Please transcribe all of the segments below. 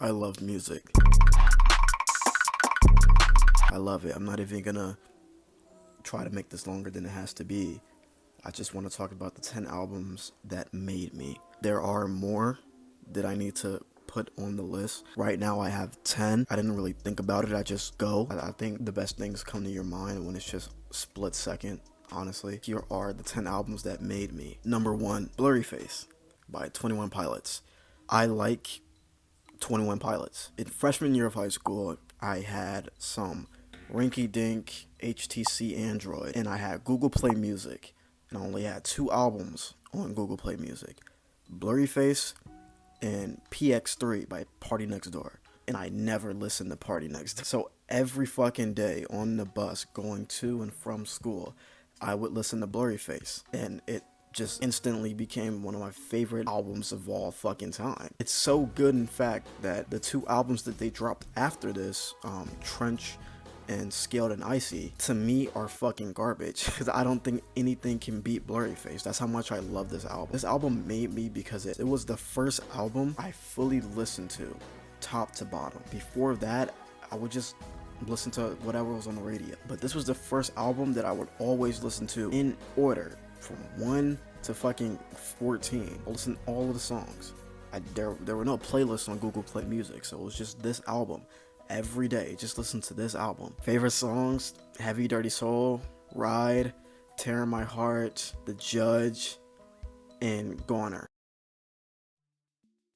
I love music. I love it. I'm not even gonna try to make this longer than it has to be. I just want to talk about the 10 albums that made me. There are more that I need to put on the list. Right now I have 10. I didn't really think about it. I just go. I think the best things come to your mind when it's just split second, honestly. Here are the 10 albums that made me. Number 1, Blurry Face by 21 Pilots. I like 21 Pilots. In freshman year of high school, I had some rinky dink HTC Android and I had Google Play Music, and I only had 2 albums on Google Play Music: Blurry Face and PX3 by Party Next Door. And I never listened to Party Next Door. So every fucking day on the bus going to and from school, I would listen to Blurry Face, and it just instantly became one of my favorite albums of all fucking time. It's so good, in fact, that the 2 albums that they dropped after this, Trench and Scaled and Icy, to me are fucking garbage, because I don't think anything can beat Blurry Face. That's how much I love this album. This album made me because it was the first album I fully listened to, top to bottom. Before that, I would just listen to whatever was on the radio. But this was the first album that I would always listen to in order, from 1 to fucking 14. I listened to all of the songs. There were no playlists on Google Play Music, so it was just this album. Every day, just listen to this album. Favorite songs: Heavy Dirty Soul, Ride, Tearing My Heart, The Judge, and Goner.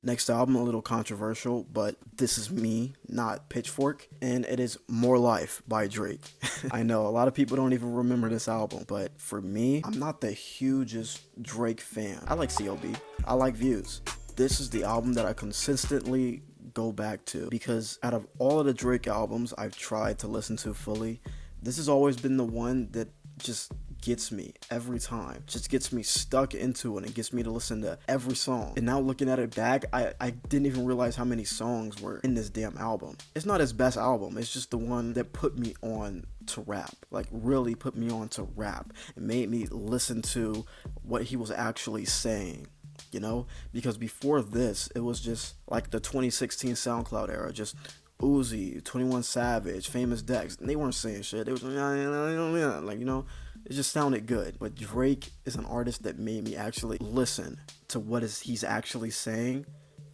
Next album, a little controversial, but this is me, not Pitchfork, and it is More Life by Drake. I know a lot of people don't even remember this album, but for me, I'm not the hugest Drake fan. I like CLB, I like Views. This is the album that I consistently go back to, because out of all of the Drake albums I've tried to listen to fully, this has always been the one that just gets me every time, just gets me stuck into it and gets me to listen to every song. And now looking at it back, I didn't even realize how many songs were in this damn album. It's not his best album, it's just the one that put me on to rap, like really put me on to rap. It made me listen to what he was actually saying, you know, because before this it was just like the 2016 SoundCloud era, just Uzi, 21 Savage, Famous Dex, and they weren't saying shit. They was like, you know, it just sounded good. But Drake is an artist that made me actually listen to what he's actually saying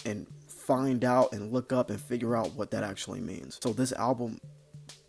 and find out and look up and figure out what that actually means. So this album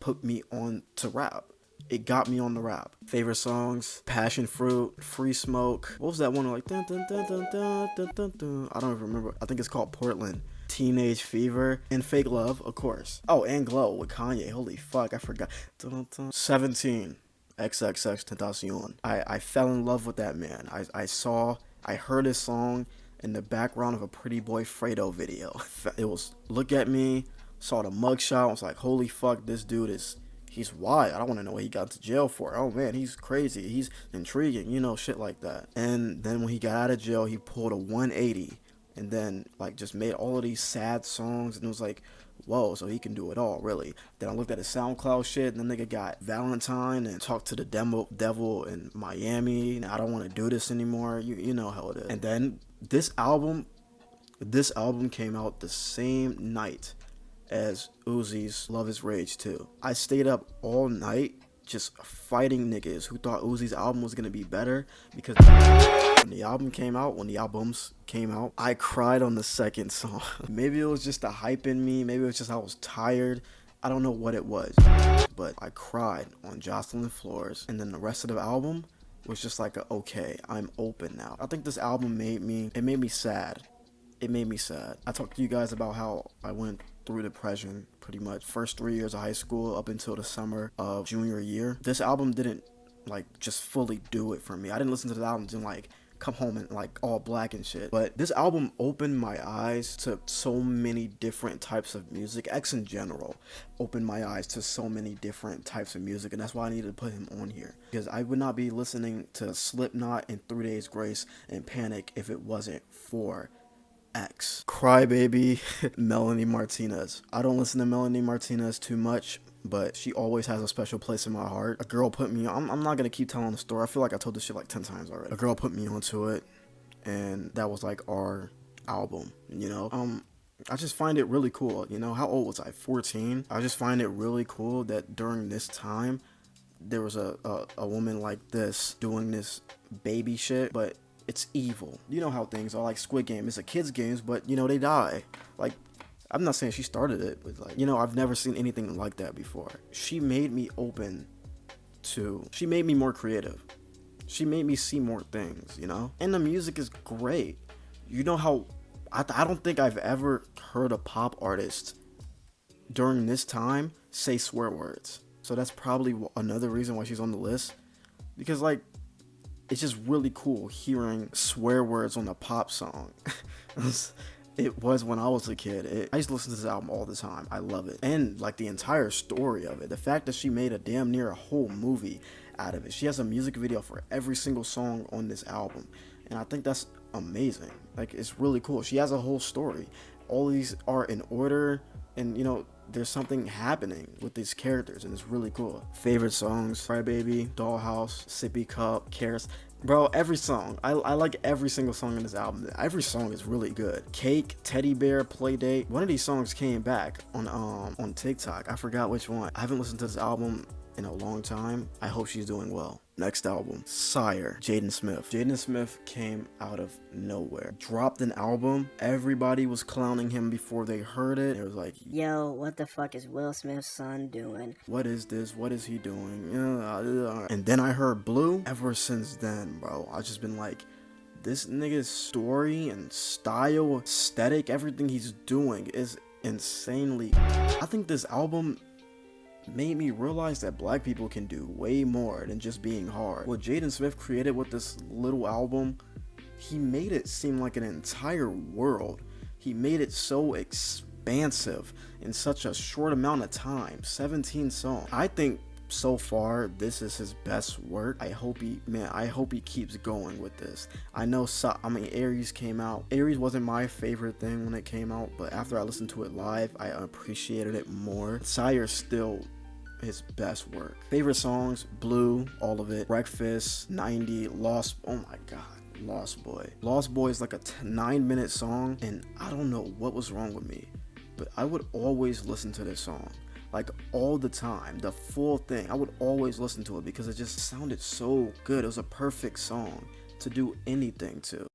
put me on to rap. It got me on the rap. Favorite songs: Passion Fruit, Free Smoke. What was that one like? Dun, dun, dun, dun, dun, dun, dun, dun. I don't even remember. I think it's called Portland. Teenage Fever, and Fake Love, of course. Oh, and Glow with Kanye. Holy fuck, I forgot. Dun, dun, dun. 17, XXX Tentacion. I fell in love with that man. I heard his song in the background of a Pretty Boy Fredo video. It was Look at Me, saw the mugshot, I was like, holy fuck, this dude he's wild. I don't want to know what he got to jail for. Oh man, he's crazy. He's intriguing, you know, shit like that. And then when he got out of jail, he pulled a 180 and then like just made all of these sad songs, and it was like, whoa, so he can do it all, really. Then I looked at his SoundCloud shit, and the nigga got Valentine and Talk to the Devil in Miami, and I Don't Want to Do This Anymore. You know how it is. And then this album came out the same night as Uzi's Love Is Rage 2. I stayed up all night just fighting niggas who thought Uzi's album was gonna be better, because when the albums came out, I cried on the second song. Maybe it was just the hype in me, maybe it was just I was tired, I don't know what it was, but I cried on Jocelyn Floors, and then the rest of the album was just like okay, I'm open now. I think this album made me sad. It made me sad. I talked to you guys about how I went through depression pretty much first 3 years of high school up until the summer of junior year. This album didn't like just fully do it for me. I didn't listen to the album and like come home and like all black and shit. But this album opened my eyes to so many different types of music. X in general opened my eyes to so many different types of music, and that's why I needed to put him on here, because I would not be listening to Slipknot and 3 Days Grace and Panic if it wasn't for X. Crybaby, Melanie Martinez. I don't listen to Melanie Martinez too much, but she always has a special place in my heart. A girl put me on, I'm not gonna keep telling the story. I feel like I told this shit like 10 times already. A girl put me onto it, and that was like our album, you know? I just find it really cool. You know, how old was I? 14. I just find it really cool that during this time, there was a woman like this doing this baby shit, but it's evil. You know how things are, like Squid Game. It's a kid's games, but you know, they die. Like, I'm not saying she started it, but like, you know, I've never seen anything like that before. She made me she made me more creative. She made me see more things, you know? And the music is great. You know how, I don't think I've ever heard a pop artist during this time say swear words. So that's probably another reason why she's on the list. Because, like, it's just really cool hearing swear words on a pop song. It was when I was a kid. I used to listen to this album all the time. I love it. And, like, the entire story of it. The fact that she made a damn near a whole movie out of it. She has a music video for every single song on this album. And I think that's amazing. Like, it's really cool. She has a whole story. All these are in order. And, you know, there's something happening with these characters. And it's really cool. Favorite songs: Crybaby, Dollhouse, Sippy Cup, Cares. Bro, every song. I like every single song in this album. Every song is really good. Cake, Teddy Bear, Playdate. One of these songs came back on TikTok. I forgot which one. I haven't listened to this album in a long time. I hope she's doing well. Next album, Sire, Jaden Smith. Jaden Smith came out of nowhere. Dropped an album. Everybody was clowning him before they heard it. It was like, yo, what the fuck is Will Smith's son doing? What is this? What is he doing? And then I heard Blue. Ever since then, bro, I've just been like, this nigga's story and style, aesthetic, everything he's doing is insanely. I think this album made me realize that black people can do way more than just being hard. What Jaden Smith created with this little album, he made it seem like an entire world. He made it so expansive in such a short amount of time. 17 songs. I think so far this is his best work. I hope he keeps going with this. I know Aries came out. Aries wasn't my favorite thing when it came out, but after I listened to it live, I appreciated it more. Sire's still his best work. Favorite songs: Blue, all of it. Breakfast, 90, Lost. Oh my god, Lost Boy. Lost Boy is like a 9-minute song, and I don't know what was wrong with me, but I would always listen to this song. Like, all the time, the full thing. I would always listen to it because it just sounded so good. It was a perfect song to do anything to.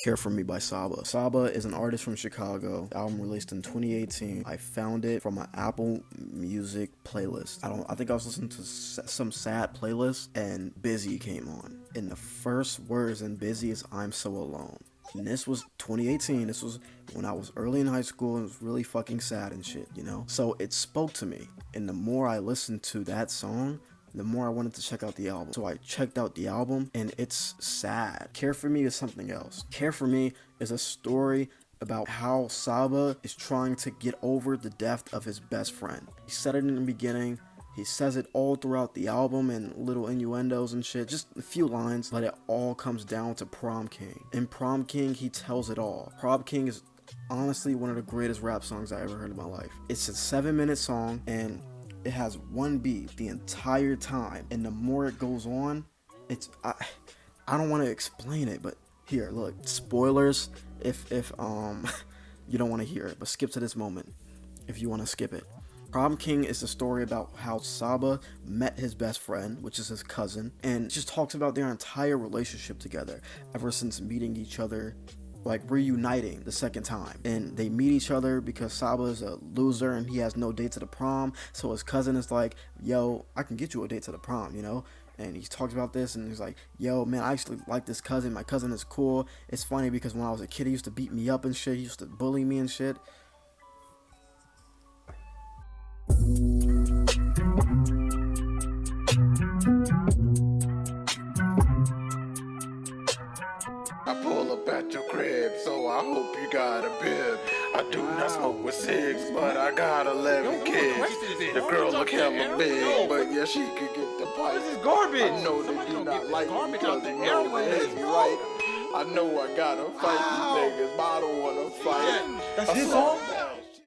Care For Me by Saba. Saba is an artist from Chicago. The album released in 2018. I found it from an Apple Music playlist. I think I was listening to some sad playlist, and Busy came on. And the first words in Busy is "I'm so alone." And this was 2018. This was when I was early in high school and was really fucking sad and shit, you know? So it spoke to me. And the more I listened to that song, the more I wanted to check out the album. So I checked out the album, and it's sad. Care For Me is something else. Care For Me is a story about how Saba is trying to get over the death of his best friend. He said it in the beginning. He says it all throughout the album and little innuendos and shit, just a few lines, but it all comes down to Prom King. In Prom King, he tells it all. Prom King is honestly one of the greatest rap songs I ever heard in my life. It's a 7-minute song, and it has one beat the entire time, and the more it goes on, I don't want to explain it, but here, look, spoilers if you don't want to hear it, but skip to this moment if you want to skip it. Prom King is the story about how Saba met his best friend, which is his cousin, and just talks about their entire relationship together ever since meeting each other, like reuniting the second time. And they meet each other because Saba is a loser and he has no date to the prom, so his cousin is like, yo, I can get you a date to the prom, you know? And he talks about this, and he's like, yo, man, I actually like this cousin. My cousin is cool. It's funny because when I was a kid, he used to beat me up and shit. He used to bully me and shit. I pull up at your crib, so I hope you got a bib. I do not smoke with cigs, but I got 11 kids. The girl look hella big, but yeah, she could get the pipe. This is garbage. I know they do not like me because they know they hate me right. I know I gotta fight these niggas, but I don't wanna fight. That's his song?